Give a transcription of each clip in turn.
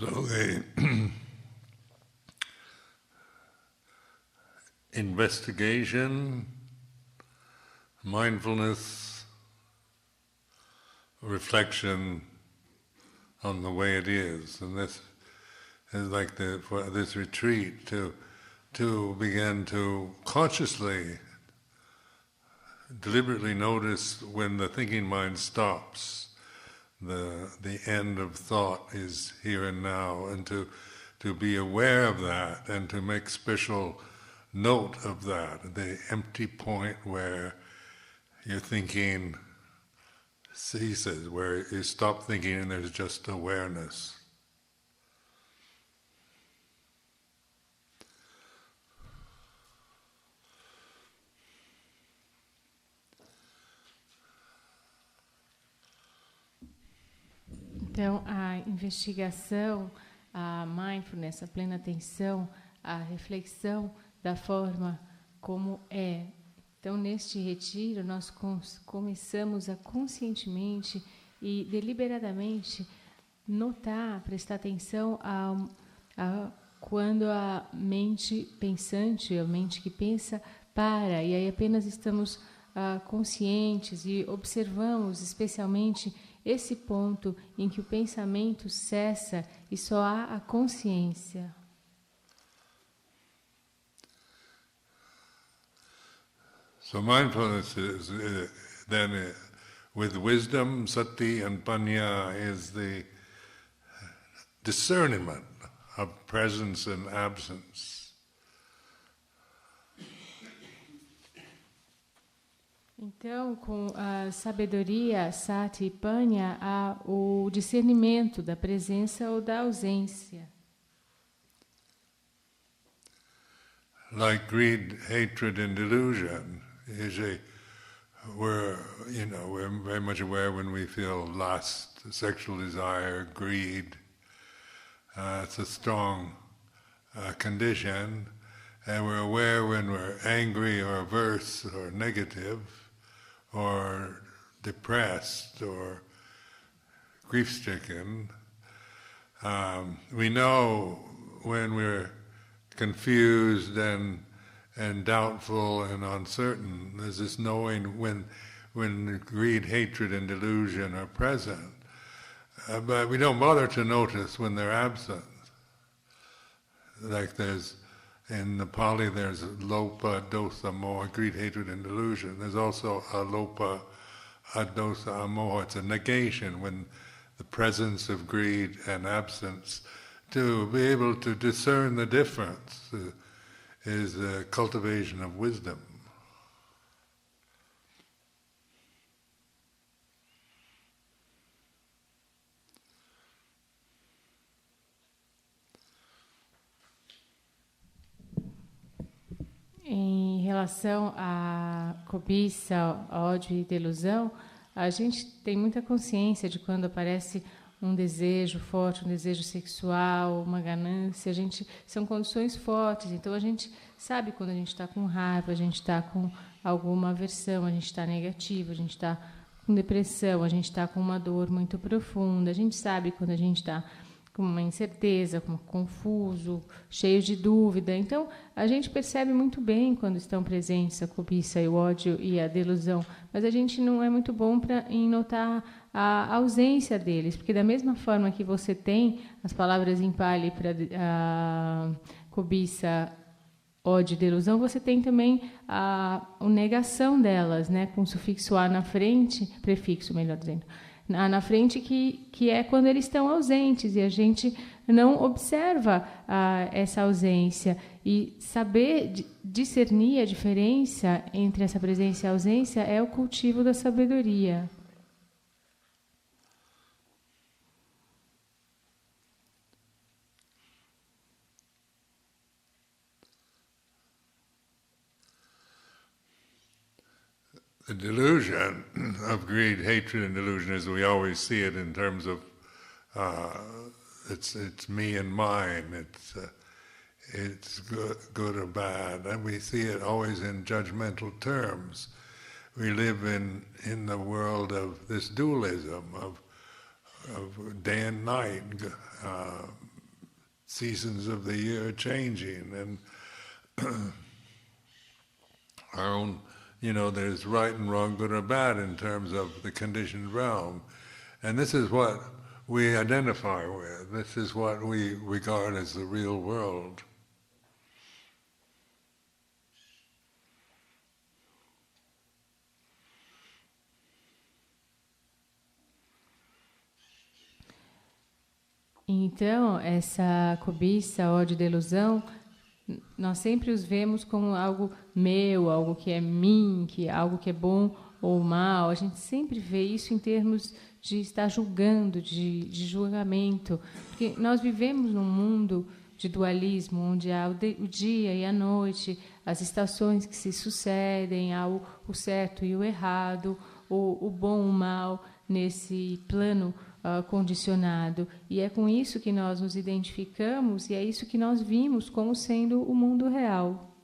So the investigation, mindfulness, reflection on the way it is, and this is like for this retreat to begin to consciously, deliberately notice when the thinking mind stops. The end of thought is here and now, and to be aware of that and to make special note of that, the empty point where your thinking ceases, where you stop thinking and there's just awareness. Então, a investigação, a mindfulness, a plena atenção, a reflexão da forma como é. Então, neste retiro, nós começamos a conscientemente e deliberadamente notar, prestar atenção a quando a mente pensante, a mente que pensa, para. E aí apenas estamos conscientes e observamos especialmente esse ponto em que o pensamento cessa e só há a consciência. So mindfulness is then with wisdom, sati and panya is the discernment of presence and absence. Então, com a sabedoria, sati e panya, há o discernimento da presença ou da ausência. Like greed, hatred and delusion, we're very much aware when we feel lust, sexual desire, greed. It's a strong condition, and we're aware when we're angry or averse or negative, or depressed or grief-stricken. We know when we're confused and doubtful and uncertain. There's this knowing when greed, hatred, and delusion are present. But we don't bother to notice when they're absent. Like in the Pali, there's lopa, dosa, moha, greed, hatred, and delusion. There's also alopa, adosa, amoha. It's a negation when the presence of greed and absence. To be able to discern the difference is the cultivation of wisdom. Em relação à cobiça, ódio e delusão, a gente tem muita consciência de quando aparece um desejo forte, um desejo sexual, uma ganância. São condições fortes, então a gente sabe quando a gente está com raiva, a gente está com alguma aversão, a gente está negativo, a gente está com depressão, a gente está com uma dor muito profunda, a gente sabe quando a gente está com uma incerteza, confuso, cheio de dúvida. Então, a gente percebe muito bem quando estão presentes a cobiça e o ódio e a delusão, mas a gente não é muito bom em notar a ausência deles, porque da mesma forma que você tem as palavras em Pali para a cobiça, ódio e delusão, você tem também a negação delas, né, com o sufixo a na frente, prefixo, melhor dizendo, na frente, que é quando eles estão ausentes, e a gente não observa essa ausência. E saber discernir a diferença entre essa presença e a ausência é o cultivo da sabedoria. The delusion of greed, hatred, and delusion is we always see it in terms of it's me and mine. It's good or bad, and we see it always in judgmental terms. We live in the world of this dualism of day and night, seasons of the year changing, and our own, there's right and wrong, good or bad in terms of the conditioned realm. And this is what we identify with. This is what we regard as the real world. Então, essa cobiça, ódio e delusão, nós sempre os vemos como algo meu, algo que é mim, algo que é bom ou mal. A gente sempre vê isso em termos de estar julgando, de julgamento. Porque nós vivemos num mundo de dualismo, onde há o dia e a noite, as estações que se sucedem, há o certo e o errado, o bom e o mal, nesse plano condicionado. E é com isso que nós nos identificamos e é isso que nós vimos como sendo o mundo real.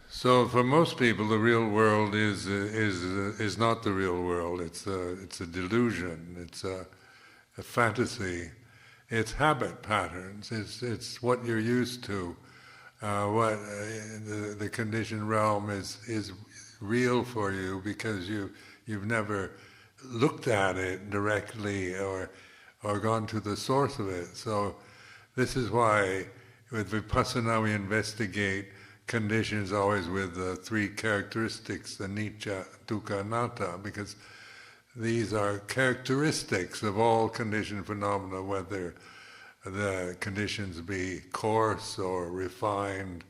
So for most people, the real world is not the real world. It's a delusion. It's a fantasy. It's habit patterns. It's what you're used to. The conditioned realm is real for you because you've never looked at it directly or gone to the source of it. So this is why with Vipassana we investigate conditions always with the three characteristics, the anicca, dukkha, anatta, because these are characteristics of all conditioned phenomena, whether the conditions be coarse or refined,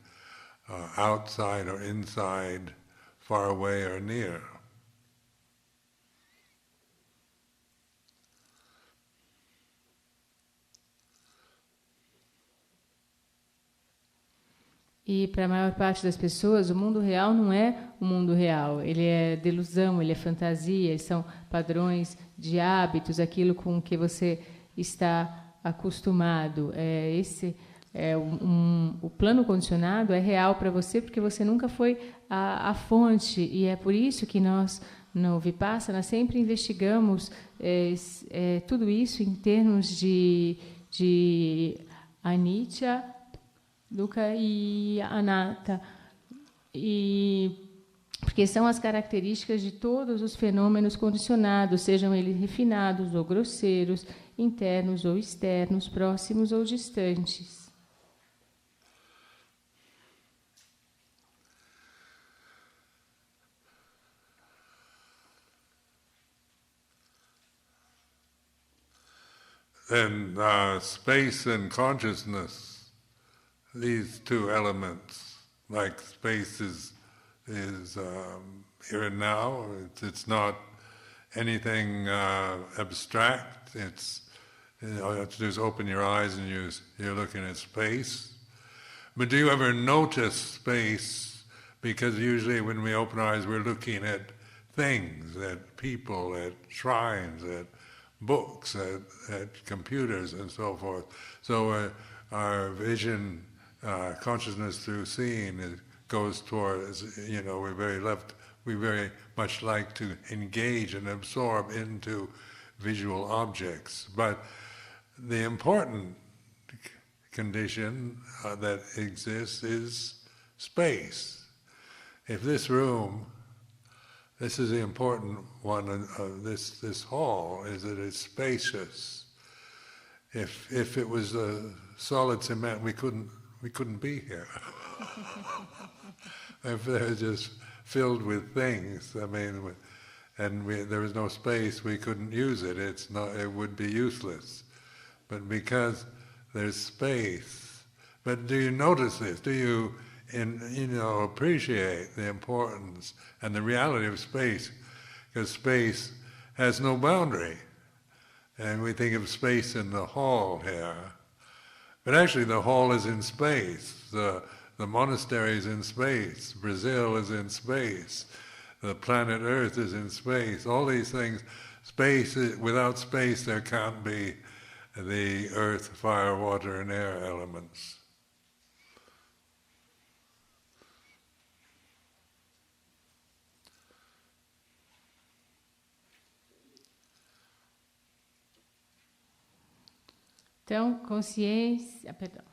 outside or inside, far away or near. E para a maior parte das pessoas, o mundo real não é o mundo real. Ele é delusão, ele é fantasia, são padrões de hábitos, aquilo com que você está acostumado. O plano condicionado é real para você porque você nunca foi à fonte. E é por isso que nós, no Vipassana, sempre investigamos tudo isso em termos de anicca, dukkha e anatta, porque são as características de todos os fenômenos condicionados, sejam eles refinados ou grosseiros, internos ou externos, próximos ou distantes. Then space and consciousness, these two elements, like space is here and now. It's not anything abstract. It's all you have to do is open your eyes and you're looking at space. But do you ever notice space? Because usually when we open our eyes, we're looking at things, at people, at shrines, at books, at computers, and so forth. So our vision, consciousness through seeing, it goes towards, we very much like to engage and absorb into visual objects. But the important condition that exists is space. If this room, this is the important one of this hall, is that it's spacious. If it was solid cement, we couldn't be here. If they're just filled with things, there was no space, we couldn't use it. It would be useless. But because there's space, but do you notice this? Do you appreciate the importance and the reality of space? Because space has no boundary. And we think of space in the hall here. But actually the hall is in space. The monastery is in space. Brazil is in space. The planet Earth is in space. All these things, without space there can't be the earth, fire, water and air elements. Então, consciência, perdão.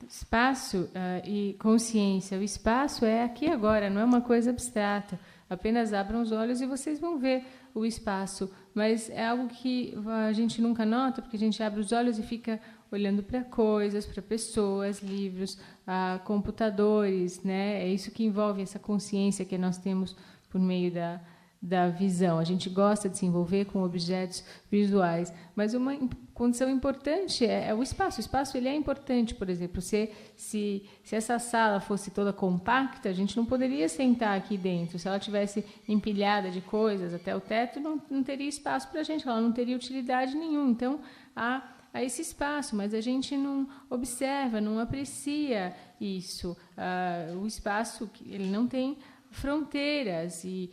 Espaço e consciência. O espaço é aqui e agora, não é uma coisa abstrata. Apenas abram os olhos e vocês vão ver o espaço. Mas é algo que a gente nunca nota, porque a gente abre os olhos e fica olhando para coisas, para pessoas, livros, computadores, né? É isso que envolve essa consciência que nós temos por meio da visão. A gente gosta de se envolver com objetos visuais, mas uma condição importante é o espaço. O espaço ele é importante, por exemplo, se essa sala fosse toda compacta, a gente não poderia sentar aqui dentro. Se ela tivesse empilhada de coisas até o teto, não teria espaço para a gente, ela não teria utilidade nenhuma. Então, há esse espaço, mas a gente não observa, não aprecia isso. O espaço ele não tem fronteiras e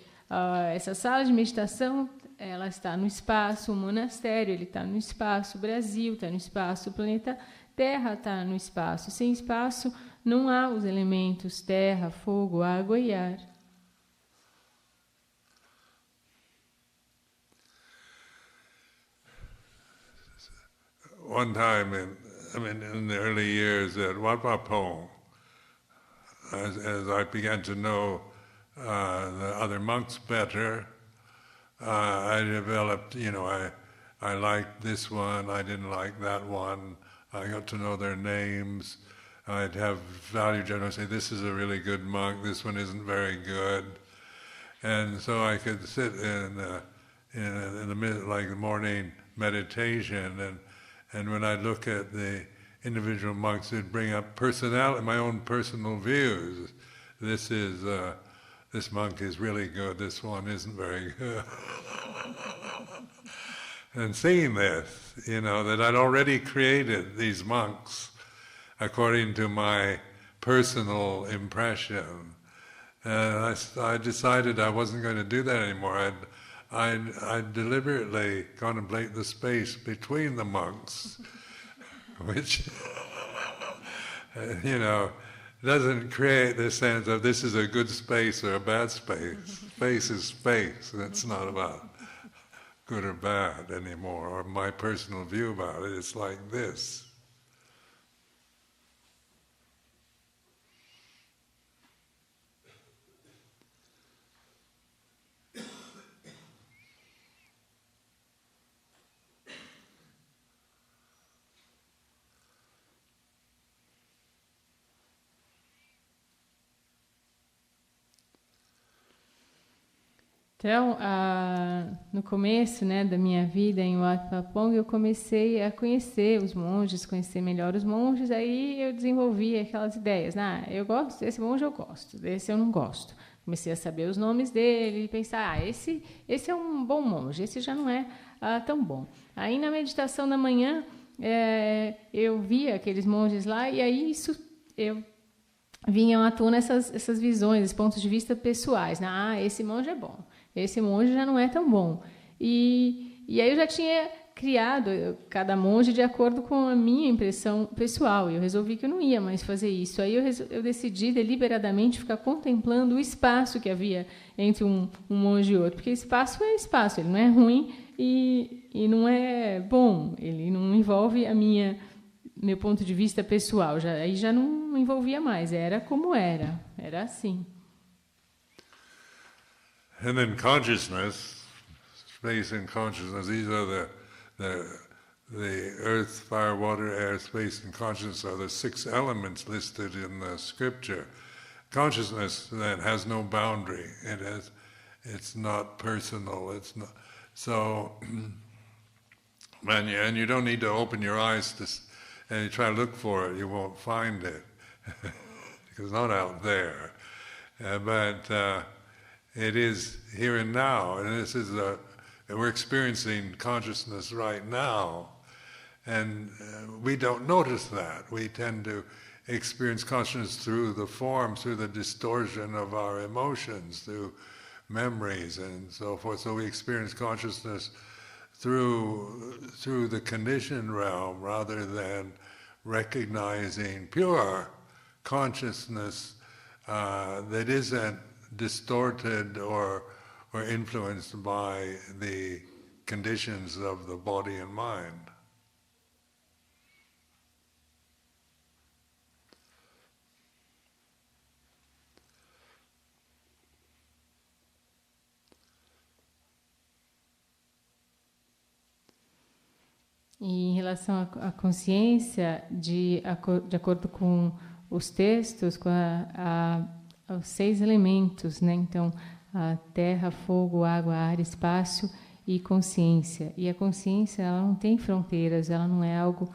essa sala de meditação, ela está no espaço, o monastério ele está no espaço, o Brasil está no espaço, o planeta Terra está no espaço. Sem espaço não há os elementos terra, fogo, água e ar. One time, in the early years at Wat Pah Pong, as I began to know the other monks better, I developed, I liked this one, I didn't like that one. I got to know their names. I'd have value generally say, this is a really good monk, this one isn't very good. And so I could sit in the middle, like the morning meditation, and when I look at the individual monks, it'd bring up personality, my own personal views. This monk is really good, this one isn't very good. And seeing this, that I'd already created these monks according to my personal impression. And I decided I wasn't going to do that anymore. I'd deliberately contemplate the space between the monks, which, doesn't create this sense of this is a good space or a bad space. Space is space, and it's not about good or bad anymore, or my personal view about it. It's like this. Então, no começo, da minha vida em Wat Pah Pong, eu comecei a conhecer os monges, conhecer melhor os monges, aí eu desenvolvi aquelas ideias. Eu gosto desse monge, eu gosto, desse eu não gosto. Comecei a saber os nomes dele e pensar, esse é um bom monge, esse já não é tão bom. Aí na meditação da manhã, eu via aqueles monges lá e aí eu vinham à tona essas visões, esses pontos de vista pessoais. Esse monge é bom. Esse monge já não é tão bom. E aí eu já tinha criado cada monge de acordo com a minha impressão pessoal. E eu resolvi que eu não ia mais fazer isso. Aí eu decidi deliberadamente ficar contemplando o espaço que havia entre um monge e outro. Porque espaço é espaço, ele não é ruim e não é bom. Ele não envolve meu ponto de vista pessoal. Aí já não envolvia mais. Era como era assim. And then consciousness, space and consciousness, these are the earth, fire, water, air, space, and consciousness are the 6 elements listed in the scripture. Consciousness then has no boundary. It's not personal. It's not so. And you don't need to open your eyes and you try to look for it. You won't find it because it's not out there. But it is here and now, and this is we're experiencing consciousness right now, and we don't notice that. We tend to experience consciousness through the form, through the distortion of our emotions, through memories and so forth. So we experience consciousness through the conditioned realm rather than recognizing pure consciousness that isn't distorted or influenced by the conditions of the body and mind. E em relação à consciência, de acordo com os textos, com os 6 elementos, né? Então, a terra, fogo, água, ar, espaço e consciência. E a consciência, ela não tem fronteiras, ela não é algo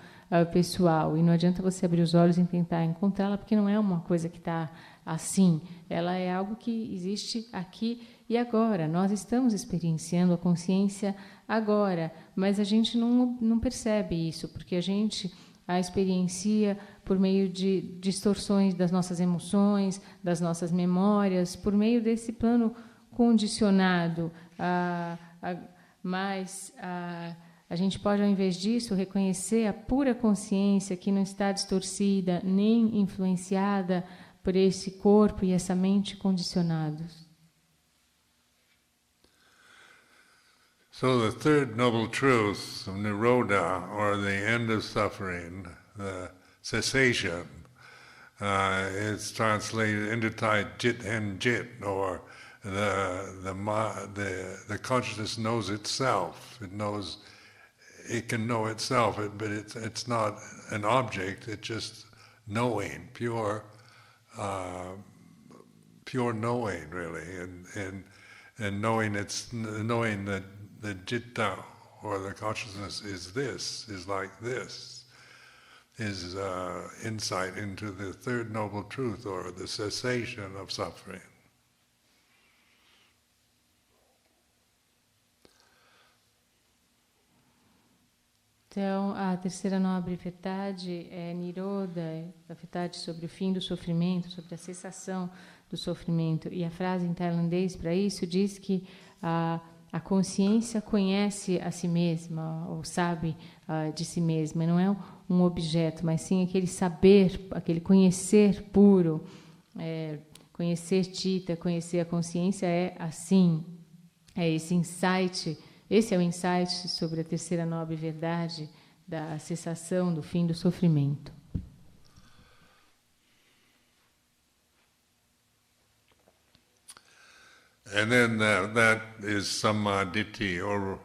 pessoal. E não adianta você abrir os olhos e tentar encontrá-la, porque não é uma coisa que está assim. Ela é algo que existe aqui e agora. Nós estamos experienciando a consciência agora, mas a gente não percebe isso, porque a gente a experiencia por meio de distorções das nossas emoções, das nossas memórias, por meio desse plano condicionado. Mas a gente pode, ao invés disso, reconhecer a pura consciência que não está distorcida nem influenciada por esse corpo e essa mente condicionados. So the third noble truth of Nirodha, or the end of suffering, the cessation, is translated into Thai Jit and Jit, or the consciousness knows itself. It can know itself, but it's not an object. It's just knowing, pure knowing, really, and knowing that the jitta, or the consciousness, is like this, is insight into the third noble truth, or the cessation of suffering. Então, a terceira nobre verdade é Nirodha, a verdade sobre o fim do sofrimento, sobre a cessação do sofrimento. E a frase em tailandês para isso diz que a consciência conhece a si mesma, ou sabe de si mesma. Não é um objeto, mas sim aquele saber, aquele conhecer puro. Conhecer Chitta, conhecer a consciência é assim. É esse insight. Esse é o insight sobre a terceira nobre verdade da cessação, do fim do sofrimento. And then that is samadhi, or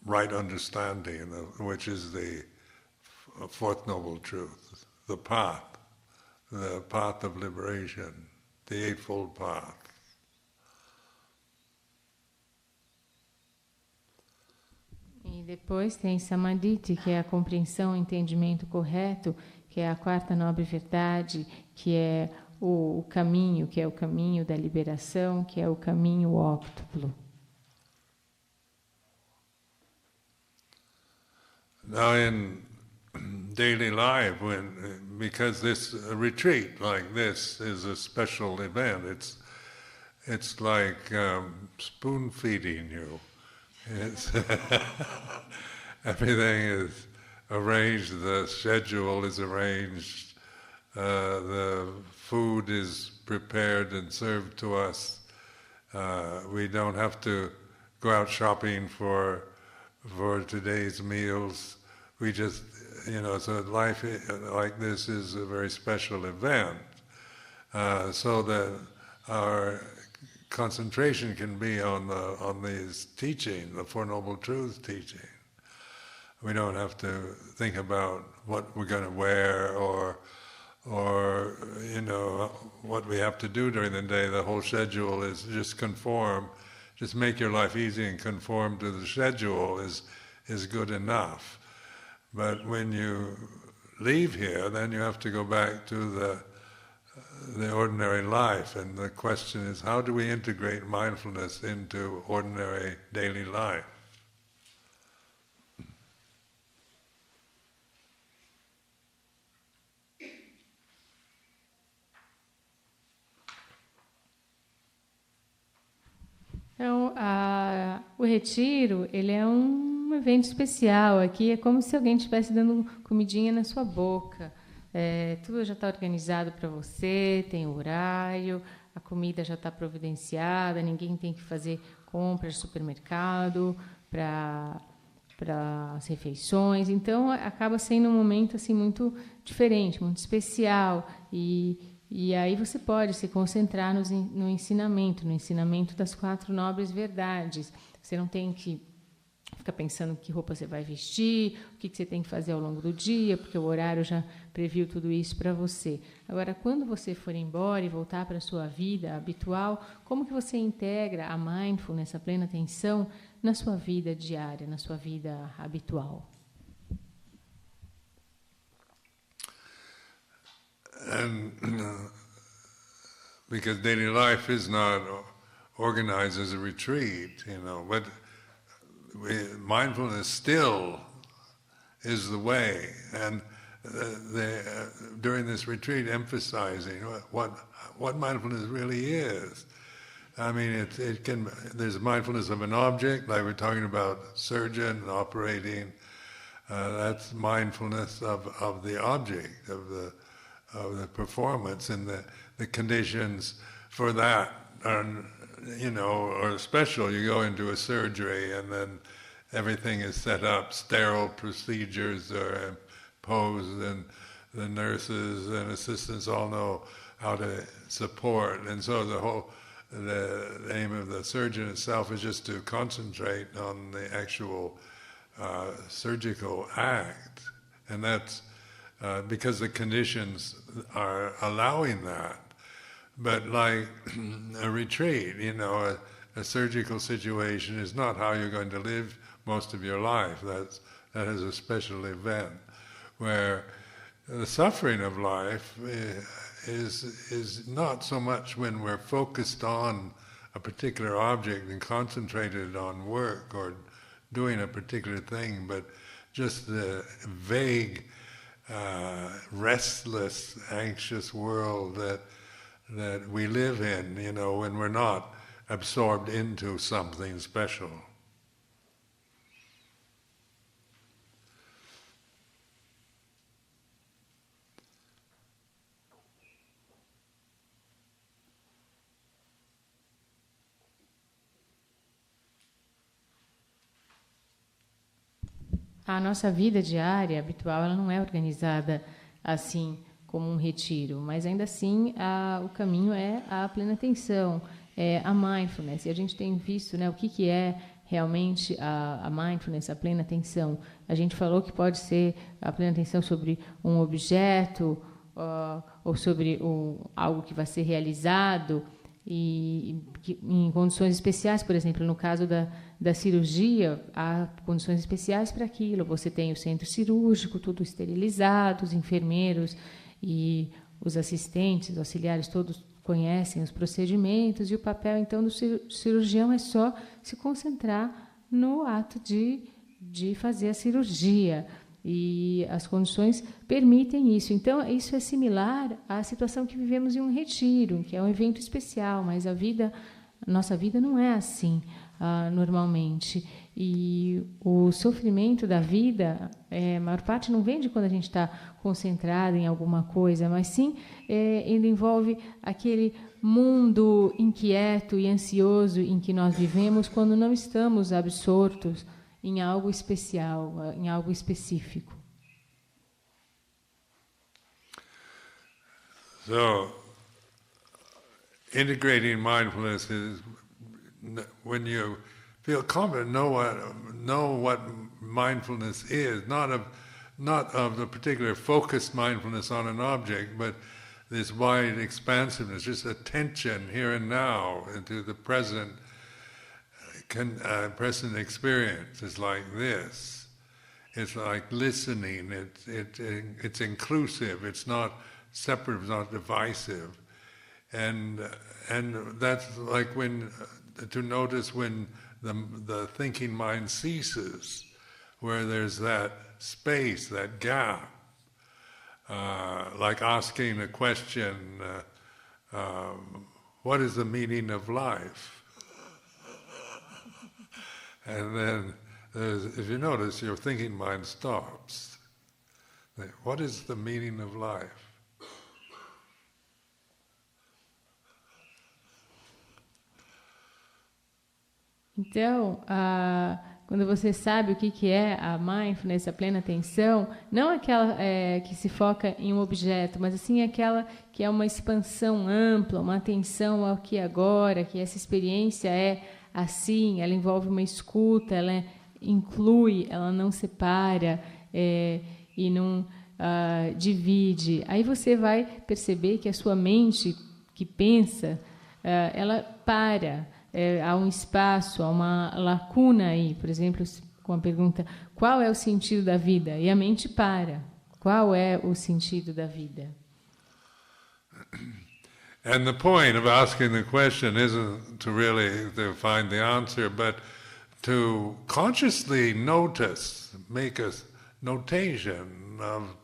right understanding, which is the fourth noble truth, the path of liberation, the Eightfold Path. E depois tem Samadhi, que é a compreensão, o entendimento correto, que é a quarta nobre verdade, que é o caminho, que é o caminho da liberação, que é o caminho óctuplo. Now in daily life, because this retreat like this is a special event, it's like spoon feeding you. It's everything is arranged, the schedule is arranged, the food is prepared and served to us. We don't have to go out shopping for today's meals. We just, so life like this is a very special event, so that our concentration can be on these teaching, the Four Noble Truths teaching. We don't have to think about what we're going to wear or what we have to do during the day. The whole schedule is just conform. Just make your life easy and conform to the schedule is good enough. But when you leave here, then you have to go back to the ordinary life, and the question is, how do we integrate mindfulness into ordinary daily life? Então, o retiro, ele é um evento especial. Aqui é como se alguém estivesse dando comidinha na sua boca. Tudo já está organizado para você, tem horário, a comida já está providenciada, ninguém tem que fazer compras no supermercado, para as refeições. Então, acaba sendo um momento assim muito diferente, muito especial. E aí você pode se concentrar no ensinamento das 4 nobres verdades. Você não tem que ficar pensando que roupa você vai vestir, o que você tem que fazer ao longo do dia, porque o horário já previu tudo isso para você. Agora, quando você for embora e voltar para a sua vida habitual, como que você integra a mindfulness, a plena atenção, na sua vida diária, na sua vida habitual? And because daily life is not organized as a retreat, but mindfulness still is the way, and during this retreat, emphasizing what mindfulness really is. I mean, there's mindfulness of an object, like we're talking about surgeon operating. That's mindfulness of the object, of the performance, and the conditions for that are special. You go into a surgery and then everything is set up, sterile procedures are imposed, and the nurses and assistants all know how to support. And so the aim of the surgeon itself is just to concentrate on the actual surgical act. And that's because the conditions are allowing that. But like a retreat, a surgical situation is not how you're going to live most of your life. That is a special event where the suffering of life is not so much when we're focused on a particular object and concentrated on work or doing a particular thing, but just the vague, restless, anxious world that we live in, when we're not absorbed into something special. A nossa vida diária, habitual, ela não é organizada assim como um retiro, mas ainda assim o caminho é a plena atenção, é a mindfulness. E a gente tem visto, o que é realmente a mindfulness, a plena atenção. A gente falou que pode ser a plena atenção sobre um objeto ou sobre algo que vai ser realizado, e em condições especiais, por exemplo, no caso da cirurgia, há condições especiais para aquilo. Você tem o centro cirúrgico, tudo esterilizado, os enfermeiros e os assistentes, os auxiliares, todos conhecem os procedimentos, e o papel, então, do cirurgião é só se concentrar no ato de fazer a cirurgia. E as condições permitem isso. Então, isso é similar à situação que vivemos em um retiro, que é um evento especial, mas a nossa vida não é assim normalmente. E o sofrimento da vida, a maior parte não vem de quando a gente está concentrado em alguma coisa, mas sim ele envolve aquele mundo inquieto e ansioso em que nós vivemos quando não estamos absortos em algo especial, em algo específico. So, integrating mindfulness is when you feel confident, know what mindfulness is, not of the particular focused mindfulness on an object, but this wide expansiveness, just attention here and now into the present. Present experience is like this. It's like listening. It's inclusive. It's not separate. It's not divisive. And that's like to notice when the thinking mind ceases, where there's that space, that gap. Like asking a question, what is the meaning of life? And then, if you notice, your thinking mind stops. What is the meaning of life? Então, quando você sabe o que é a mindfulness, a plena atenção, não aquela que se foca em um objeto, mas assim aquela que é uma expansão ampla, uma atenção ao aqui e agora, que essa experiência é assim, ela envolve uma escuta, ela inclui, ela não separa e não divide. Aí você vai perceber que a sua mente que pensa, ela para. Há um espaço, há uma lacuna aí, por exemplo, com a pergunta, qual é o sentido da vida? E a mente para. Qual é o sentido da vida? And the point of asking the question isn't to really to find the answer, but to consciously notice, make a notation of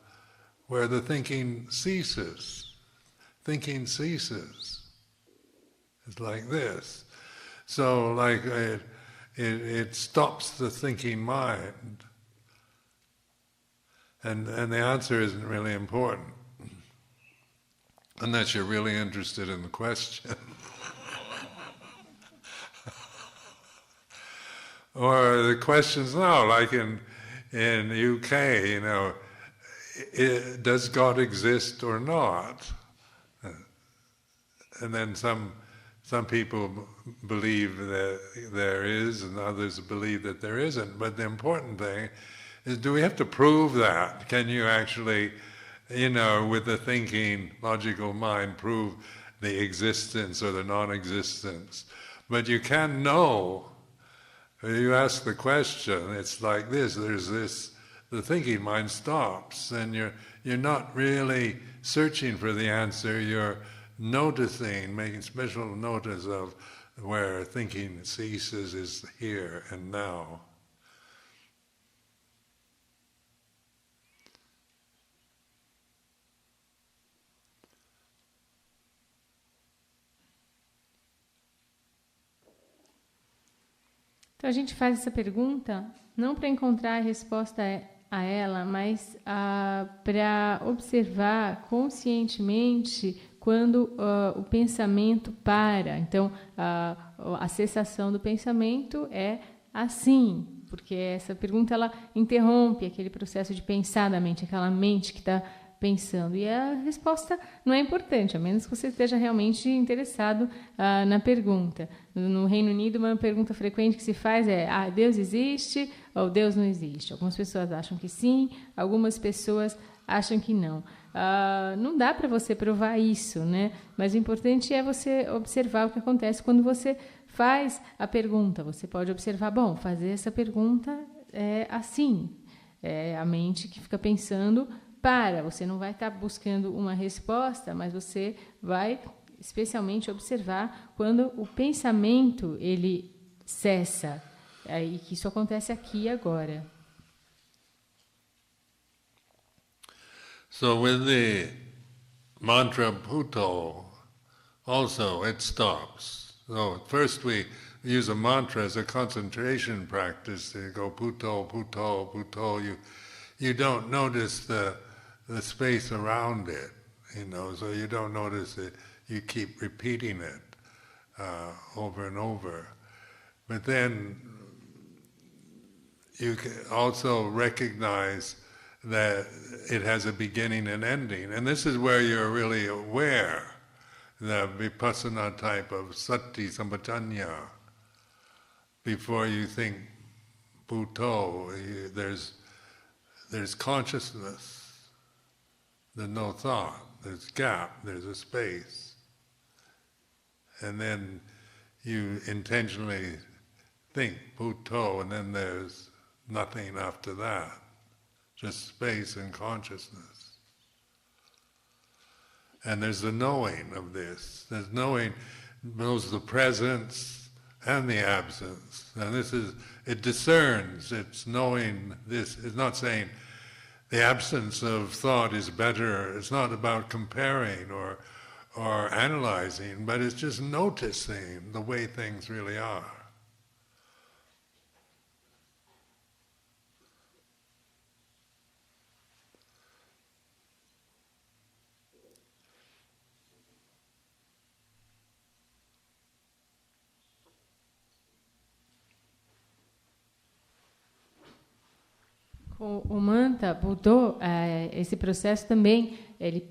where the thinking ceases. Thinking ceases. It's like this. So, like, it stops the thinking mind. And the answer isn't really important, unless you're really interested in the question. Or the questions, no, like in UK, you know, does God exist or not? And then some people believe that there is, and others believe that there isn't. But the important thing is, do we have to prove that? Can you actually, you know, with the thinking, logical mind, prove the existence or the non-existence? But you can know. You ask the question, it's like this, there's this, the thinking mind stops, and you're not really searching for the answer, you're noticing, making special notice of where thinking ceases is here and now. Então a gente faz essa pergunta não para encontrar a resposta a ela, mas para observar conscientemente quando o pensamento para. Então, a cessação do pensamento é assim, porque essa pergunta ela interrompe aquele processo de pensar da mente, aquela mente que está pensando. E a resposta não é importante, a menos que você esteja realmente interessado na pergunta. No Reino Unido, uma pergunta frequente que se faz é: Deus existe ou Deus não existe? Algumas pessoas acham que sim, algumas pessoas acham que não. Não dá para você provar isso, né? Mas o importante é você observar o que acontece quando você faz a pergunta. Você pode observar, bom, fazer essa pergunta é assim. É a mente que fica pensando para. Você não vai estar buscando uma resposta, mas você vai especialmente observar quando o pensamento ele cessa. E que isso acontece aqui e agora. So with the mantra Bhuto, also it stops. So first we use a mantra as a concentration practice. You go Bhuto, Bhuto, Bhuto. You don't notice the space around it, you know, so you don't notice it. You keep repeating it over and over. But then you can also recognize that it has a beginning and ending. And this is where you're really aware, the vipassana type of sati sampajanya. Before you think Bhuto, there's consciousness, there's no thought, there's gap, there's a space. And then you intentionally think Bhuto, and then there's nothing after that. Just space and consciousness. And there's the knowing of this. There's knowing, knows the presence and the absence. And this is, it discerns, it's knowing this. It's not saying the absence of thought is better. It's not about comparing or analyzing, but it's just noticing the way things really are. O mantra, Budo, esse processo também ele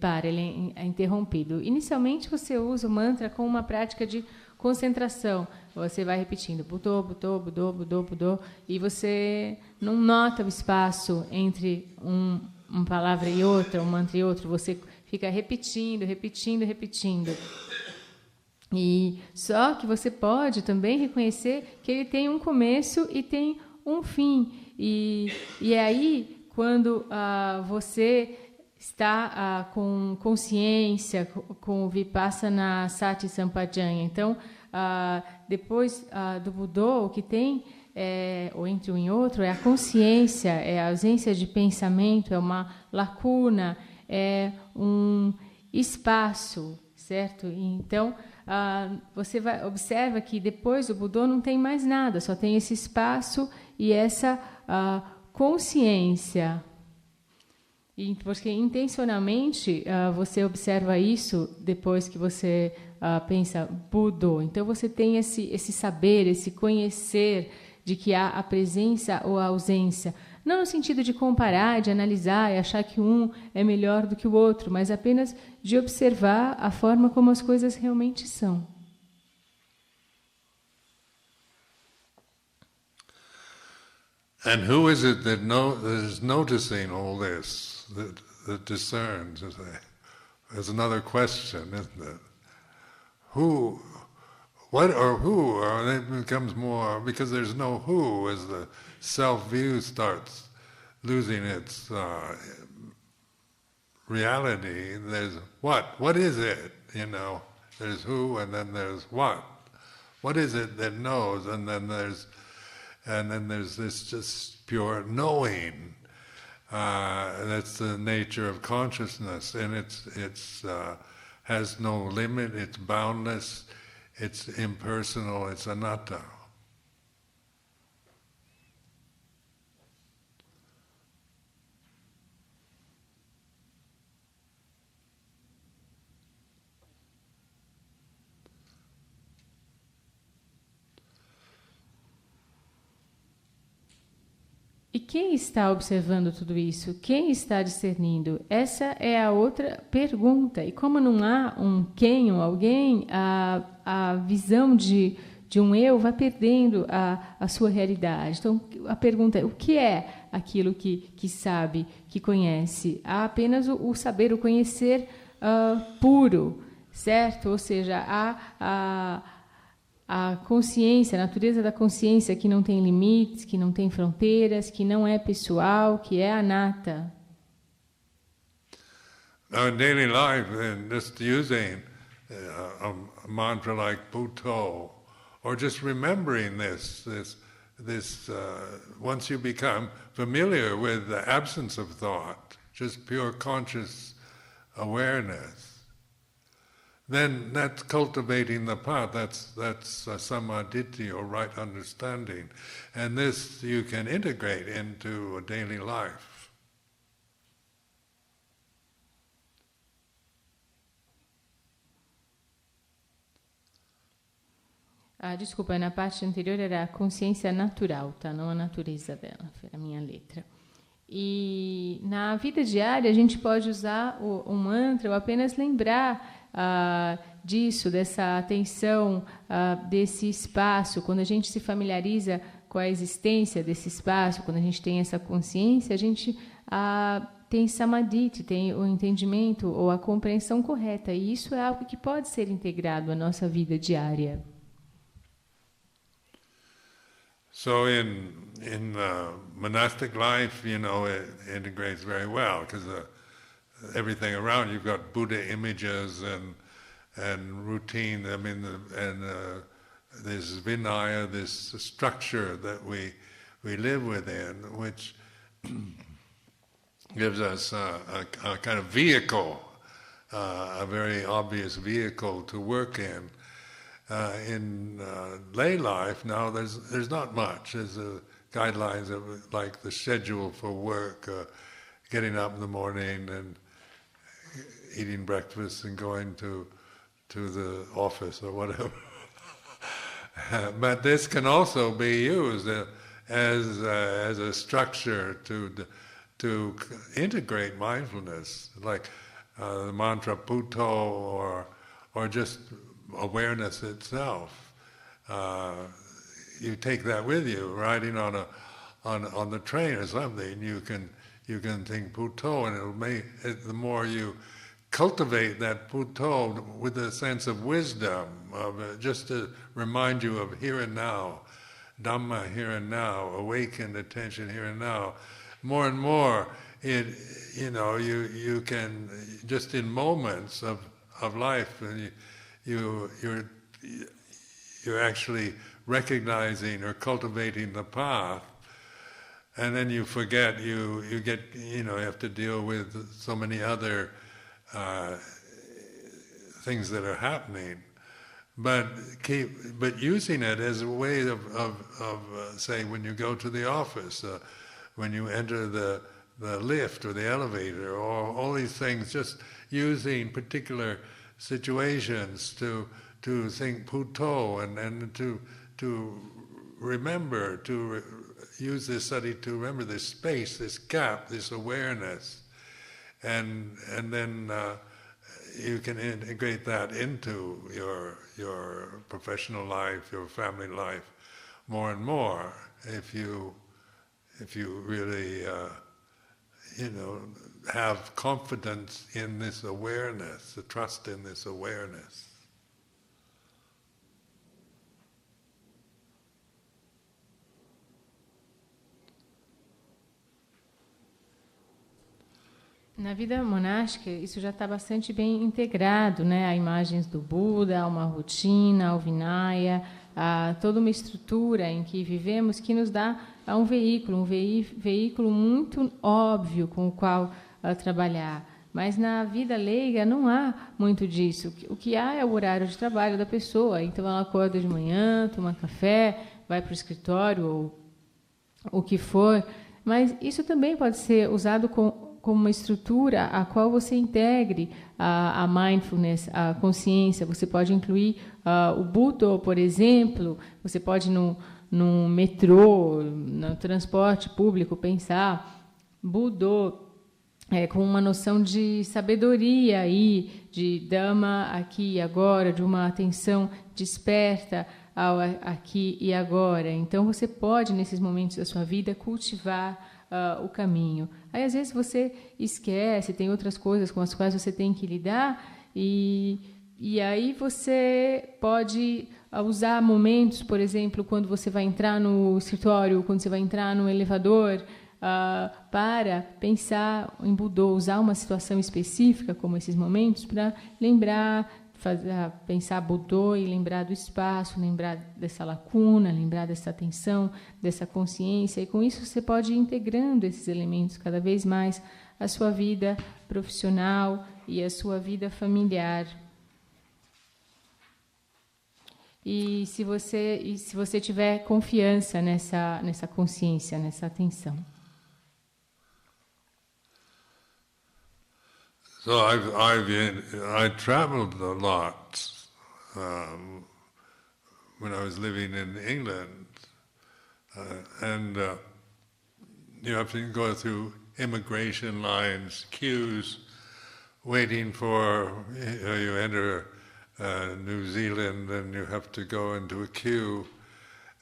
é interrompido. Inicialmente você usa o mantra como uma prática de concentração. Você vai repetindo Budo, Budo, Budo, Budo, Budo, e você não nota o espaço entre uma palavra e outra, um mantra e outro. Você fica repetindo, repetindo, repetindo. E só que você pode também reconhecer que ele tem um começo e tem um fim. E é aí quando você está com consciência, com o Vipassana Sati Sampajanya. Então, depois do Budo, o que tem, ou entre um e outro, é a consciência, é a ausência de pensamento, é uma lacuna, é um espaço, certo? Então, você observa que depois do Budo não tem mais nada, só tem esse espaço e essa consciência. E porque intencionalmente você observa isso depois que você pensa Budo. Então você tem esse saber, esse conhecer de que há a presença ou a ausência. Não no sentido de comparar, de analisar e achar que um é melhor do que o outro, mas apenas de observar a forma como as coisas realmente são. And who is it that is noticing all this, that discerns? There's another question, isn't it? Who, or it becomes more, because there's no who, as the self-view starts losing its reality, there's what is it, there's who and then there's what is it that knows, and then there's this just pure knowing. That's the nature of consciousness, and it's has no limit, it's boundless, it's impersonal, it's anatta. E quem está observando tudo isso? Quem está discernindo? Essa é a outra pergunta. E como não há um quem ou alguém, a visão de um eu vai perdendo a sua realidade. Então, a pergunta é, o que é aquilo que sabe, que conhece? Há apenas o saber, o conhecer puro, certo? Ou seja, a consciência, a natureza da consciência que não tem limites, que não tem fronteiras, que não é pessoal, que é anatta. Now in daily life, just using a mantra like Bhutto, or just remembering this, once you become familiar with the absence of thought, just pure conscious awareness, then that's cultivating the path, that's samadhi, or right understanding. And this you can integrate into a daily life. Desculpa, na parte anterior era a consciência natural, tá? Não a natureza dela, foi a minha letra. E na vida diária a gente pode usar o mantra ou apenas lembrar disso, dessa atenção, desse espaço. Quando a gente se familiariza com a existência desse espaço, quando a gente tem essa consciência, a gente tem samadhi, tem o entendimento ou a compreensão correta. E isso é algo que pode ser integrado à nossa vida diária. So in monastic life, it integrates very well, because everything around you've got Buddha images and routine. I mean, this Vinaya, this structure that we live within, which gives us a kind of vehicle, a very obvious vehicle to work in. In lay life now, there's not much. There's guidelines of like the schedule for work, getting up in the morning and eating breakfast and going to the office or whatever. But this can also be used as a structure to integrate mindfulness, like the mantra Puto or just awareness itself. You take that with you, riding on the train or something. You can think Puto, and it'll make it, the more you cultivate that Puto with a sense of wisdom, just to remind you of here and now, Dhamma here and now, awakened attention here and now. More and more, you can, just in moments of life, and you're actually recognizing or cultivating the path, and then you forget, you have to deal with so many other things that are happening, but using it as a way of say, when you go to the office, when you enter the lift or the elevator, or all these things, just using particular situations to think Puto, and to remember, use this study to remember this space, this gap, this awareness, and then you can integrate that into your professional life, your family life, more and more, if you really have confidence in this awareness, the trust in this awareness. Na vida monástica, isso já está bastante bem integrado, né? Há imagens do Buda, há uma rotina, há o Vinaya, há toda uma estrutura em que vivemos que nos dá um veículo muito óbvio com o qual trabalhar. Mas na vida leiga não há muito disso. O que há é o horário de trabalho da pessoa. Então ela acorda de manhã, toma café, vai para o escritório ou o que for. Mas isso também pode ser usado como uma estrutura a qual você integre a mindfulness, a consciência. Você pode incluir o Buddha, por exemplo. Você pode no metrô, no transporte público, pensar Buddha com uma noção de sabedoria aí, de Dhamma aqui e agora, de uma atenção desperta ao aqui e agora. Então você pode, nesses momentos da sua vida, cultivar o caminho. Aí às vezes você esquece, tem outras coisas com as quais você tem que lidar, e aí você pode usar momentos, por exemplo, quando você vai entrar no escritório, quando você vai entrar no elevador, para pensar em Buddha, usar uma situação específica como esses momentos para lembrar, pensar Buddha e lembrar do espaço, lembrar dessa lacuna, lembrar dessa atenção, dessa consciência, e com isso você pode ir integrando esses elementos cada vez mais à sua vida profissional e à sua vida familiar. E se você tiver confiança nessa consciência, nessa atenção. So I traveled a lot when I was living in England, and you have to go through immigration lines, queues, waiting for, you enter New Zealand and you have to go into a queue,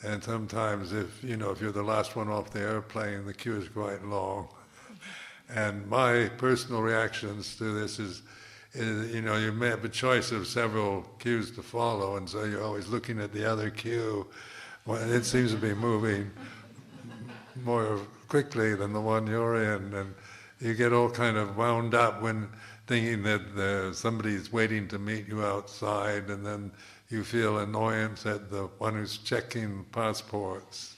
and sometimes if you're the last one off the airplane, the queue is quite long. And my personal reactions to this is you may have a choice of several queues to follow, and so you're always looking at the other queue. Well, it seems to be moving more quickly than the one you're in, and you get all kind of wound up when thinking that somebody's waiting to meet you outside, and then you feel annoyance at the one who's checking passports,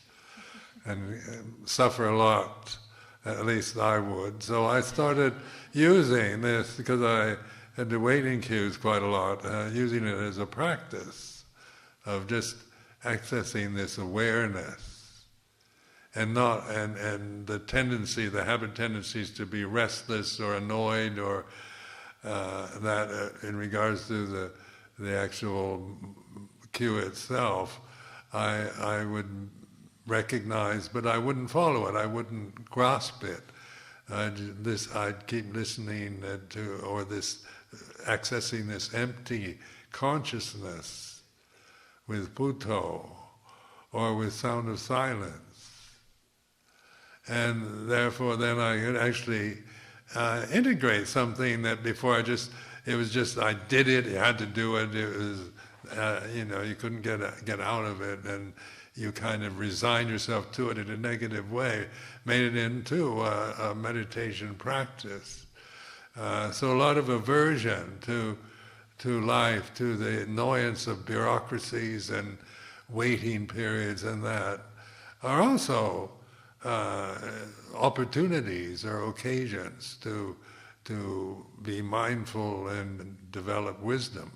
and suffer a lot. At least I would. So I started using this, because I had the waiting queues quite a lot, using it as a practice of just accessing this awareness, and the habit tendencies to be restless or annoyed, or that in regards to the actual queue itself, I would recognize, but I wouldn't follow it. I wouldn't grasp it. I'd keep listening accessing this empty consciousness with Buddho or with sound of silence. And therefore then I could actually integrate something that before I did it, you had to do it, it was, you couldn't get out of it, and you kind of resign yourself to it in a negative way, made it into a meditation practice. So a lot of aversion to life, to the annoyance of bureaucracies and waiting periods and that, are also opportunities or occasions to be mindful and develop wisdom.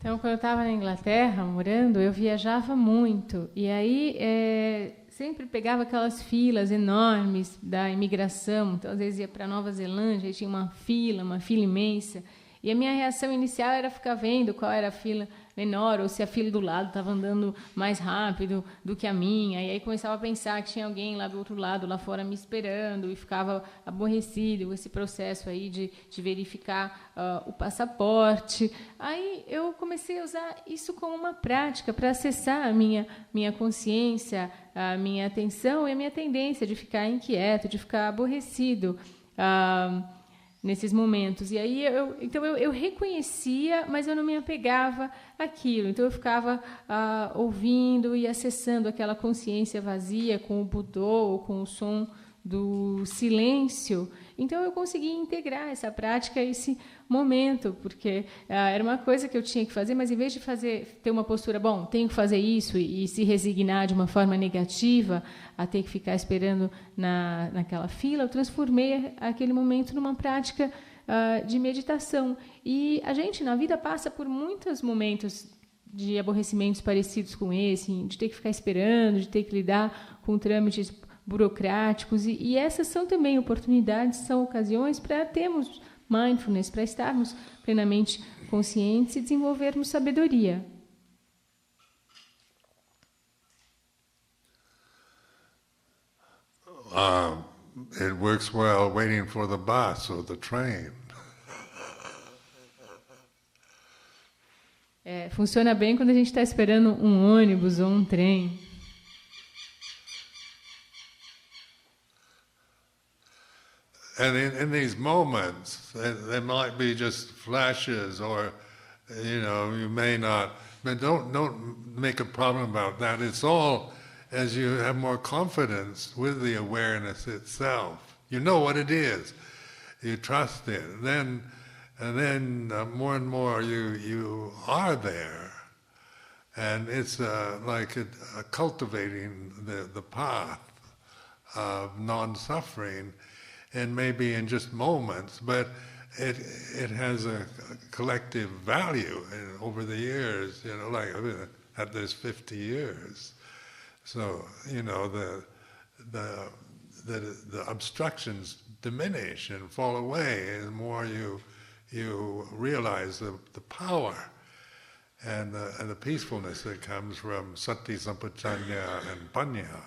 Então, quando eu estava na Inglaterra, morando, eu viajava muito. E aí, sempre pegava aquelas filas enormes da imigração. Então, às vezes ia para Nova Zelândia e tinha uma fila imensa. E a minha reação inicial era ficar vendo qual era a fila menor, ou se a fila do lado estava andando mais rápido do que a minha. E aí começava a pensar que tinha alguém lá do outro lado, lá fora, me esperando, e ficava aborrecido com esse processo aí de verificar o passaporte. Aí eu comecei a usar isso como uma prática para acessar a minha consciência, a minha atenção e a minha tendência de ficar inquieto, de ficar aborrecido nesses momentos. E aí eu reconhecia, mas eu não me apegava àquilo. Então eu ficava ouvindo e acessando aquela consciência vazia com o Buddho ou com o som do silêncio. Então eu consegui integrar essa prática a esse momento, porque era uma coisa que eu tinha que fazer, mas em vez de ter uma postura, tenho que fazer isso e se resignar de uma forma negativa a ter que ficar esperando naquela fila, eu transformei aquele momento numa prática de meditação. E a gente na vida passa por muitos momentos de aborrecimentos parecidos com esse, de ter que ficar esperando, de ter que lidar com trâmites burocráticos, e essas são também oportunidades, são ocasiões para termos mindfulness, para estarmos plenamente conscientes e desenvolvermos sabedoria. It works well waiting for the bus or the train. Funciona bem quando a gente está esperando um ônibus ou um trem. And in these moments, there might be just flashes, or you may not. But don't make a problem about that. It's all as you have more confidence with the awareness itself. You know what it is. You trust it. And then more and more you are there, and it's like cultivating the path of non-suffering. And maybe in just moments, but it has a collective value over the years. Like I've been at this 50 years, so the obstructions diminish and fall away, and the more you realize the power and the peacefulness that comes from sati, sampajanya, and panya.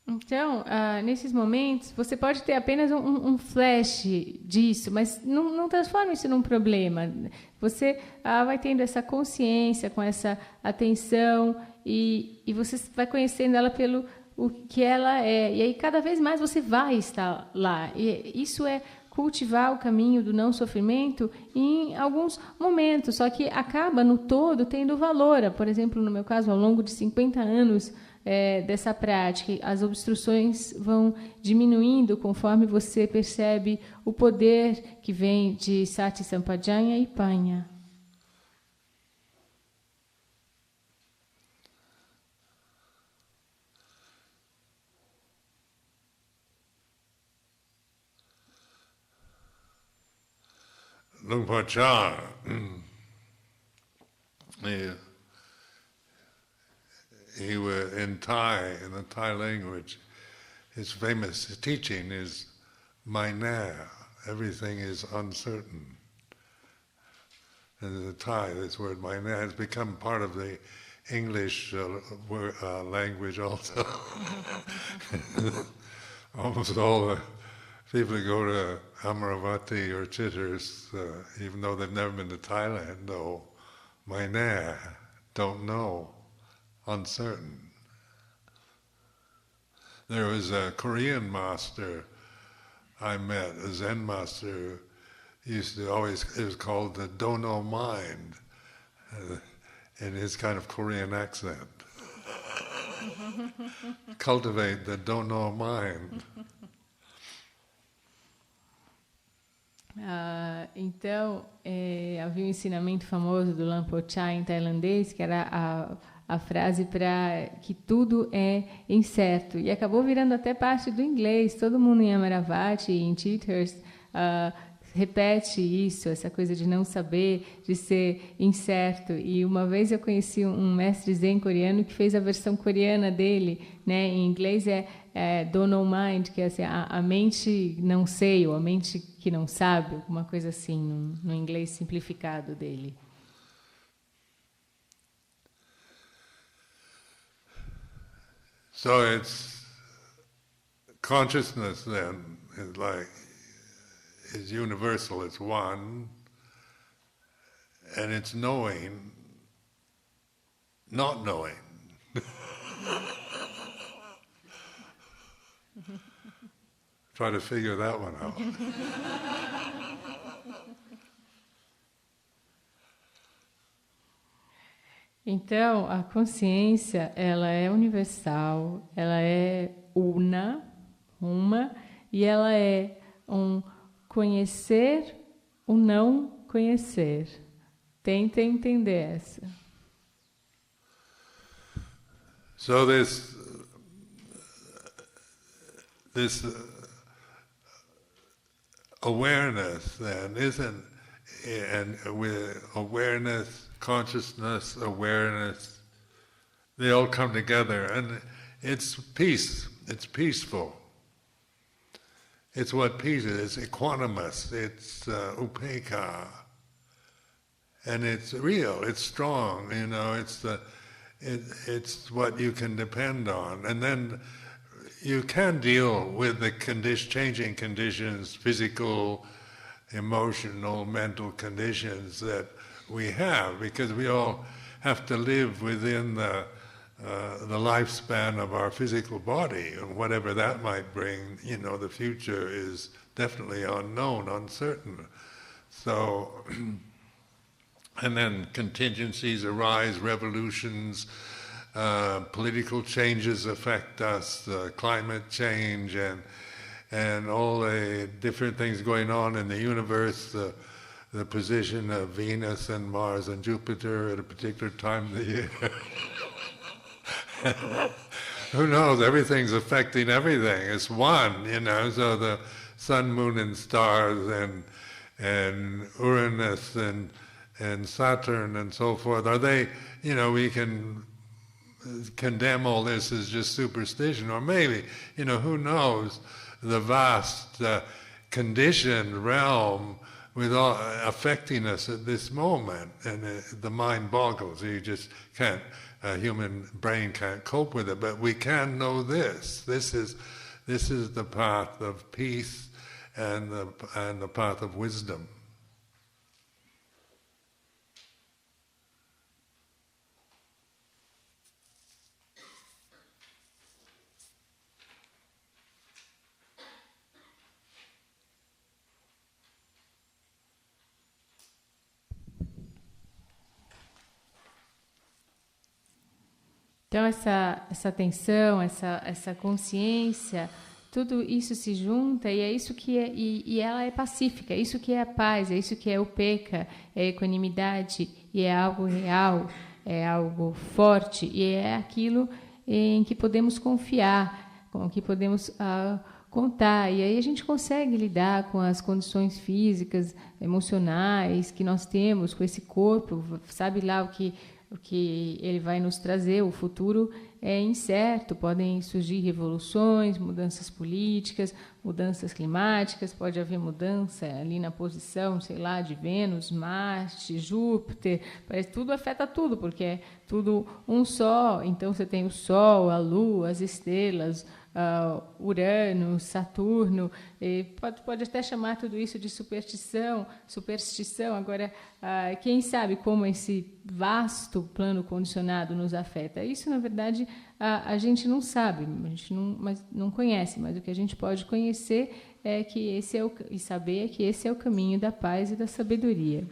Então, nesses momentos, você pode ter apenas um flash disso, mas não transforma isso num problema. Você vai tendo essa consciência, com essa atenção, e você vai conhecendo ela pelo o que ela é. E aí, cada vez mais, você vai estar lá. E isso é cultivar o caminho do não sofrimento em alguns momentos, só que acaba, no todo, tendo valor. Por exemplo, no meu caso, ao longo de 50 anos, dessa prática, as obstruções vão diminuindo conforme você percebe o poder que vem de sati, sampajanya e panya. Luang Por he was in Thai, in the Thai language. His famous teaching is "mai nair," everything is uncertain. And in the Thai, this word "mai nair" has become part of the English language also. Almost all the people who go to Amaravati or Chitters, even though they've never been to Thailand, know "mai nair," don't know, uncertain. There was a Korean master I met, a Zen master, he used to always, it was called the don't know mind, in his kind of Korean accent. Cultivate the don't know mind. Então, havia um ensinamento famoso do Luang Por em tailandês, que era a frase para que tudo é incerto. E acabou virando até parte do inglês. Todo mundo em Amaravati, em Chitters, repete isso, essa coisa de não saber, de ser incerto. E uma vez eu conheci um mestre Zen coreano que fez a versão coreana dele, né? Em inglês don't know mind, que é assim, a mente não sei, ou a mente que não sabe, alguma coisa assim, no inglês simplificado dele. So it's consciousness then is universal, it's one, and it's knowing, not knowing. Try to figure that one out. Então, a consciência, ela é universal, ela é uma, e ela é conhecer o não conhecer. Tentem entender essa. So this awareness then isn't, and with awareness, consciousness, awareness, they all come together, and it's peace, it's peaceful. It's what peace is, it's equanimous, it's upekkha, and it's real, it's strong, you know, it's what you can depend on. And then you can deal with the changing conditions, physical, emotional, mental conditions that we have, because we all have to live within the lifespan of our physical body, and whatever that might bring, you know, the future is definitely unknown, uncertain. So, and then contingencies arise, revolutions, political changes affect us, climate change, and all the different things going on in the universe, the position of Venus and Mars and Jupiter at a particular time of the year. Who knows? Everything's affecting everything. It's one, you know. So the sun, moon, and stars, and Uranus, and Saturn, and so forth. Are they? You know, we can condemn all this as just superstition, or maybe, you know, who knows? The vast conditioned realm with all affecting us at this moment, and the mind boggles. You just can't. A human brain can't cope with it, but we can know this. This is the path of peace and the path of wisdom. Então, essa atenção, essa consciência, tudo isso se junta e é isso que é, e ela é pacífica, é isso que é a paz, é isso que é o upekkha, é a equanimidade, e é algo real, é algo forte, e é aquilo em que podemos confiar, com que podemos contar. E aí a gente consegue lidar com as condições físicas, emocionais que nós temos, com esse corpo, sabe lá o que ele vai nos trazer. O futuro é incerto, podem surgir revoluções, mudanças políticas, mudanças climáticas, pode haver mudança ali na posição, sei lá, de Vênus, Marte, Júpiter, parece tudo afeta tudo, porque é tudo um só. Então você tem o Sol, a Lua, as estrelas, Urano, Saturno, pode até chamar tudo isso de superstição. Agora, quem sabe como esse vasto plano condicionado nos afeta? Isso, na verdade, a gente não sabe, a gente não conhece, mas o que a gente pode conhecer e saber é que esse é o caminho da paz e da sabedoria.